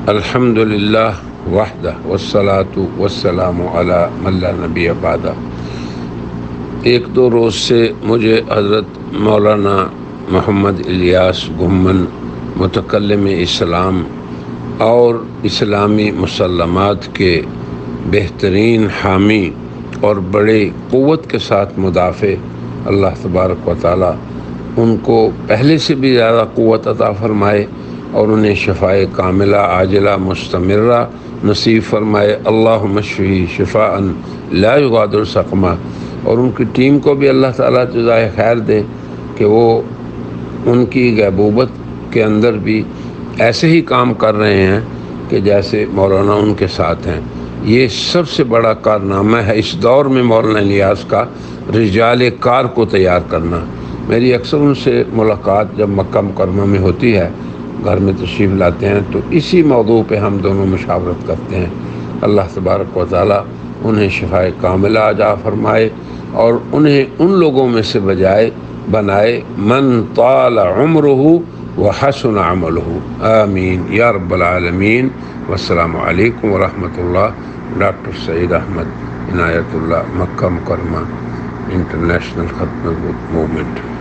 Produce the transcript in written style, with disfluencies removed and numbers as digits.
الحمد للہ وحدہ والصلاۃ والسلام علی من لا نبی بعدہ۔ ایک دو روز سے مجھے حضرت مولانا محمد الیاس گھمن متکلم اسلام اور اسلامی مسلمات کے بہترین حامی اور بڑے قوت کے ساتھ مدافع، اللہ تبارک و تعالی ان کو پہلے سے بھی زیادہ قوت عطا فرمائے اور انہیں شفائے کاملہ عاجلہ مستمرہ نصیب فرمائے۔ اللہم اشفی شفاء لا یغادر سقما۔ اور ان کی ٹیم کو بھی اللہ تعالیٰ جزائے خیر دے کہ وہ ان کی غیبوبت کے اندر بھی ایسے ہی کام کر رہے ہیں کہ جیسے مولانا ان کے ساتھ ہیں۔ یہ سب سے بڑا کارنامہ ہے اس دور میں مولانا الیاس کا، رجال کار کو تیار کرنا۔ میری اکثر ان سے ملاقات جب مکہ مکرمہ میں ہوتی ہے، گھر میں تشریف لاتے ہیں، تو اسی موضوع پہ ہم دونوں مشاورت کرتے ہیں۔ اللہ تبارک و تعالی انہیں شفائے کاملہ عطا فرمائے اور انہیں ان لوگوں میں سے بنائے من طال عمرہ وحسن عملہ، آمین یا رب العالمین۔ والسلام علیکم ورحمۃ اللہ۔ ڈاکٹر سعید احمد عنایت اللہ، مکہ مکرمہ انٹرنیشنل ختم موومنٹ۔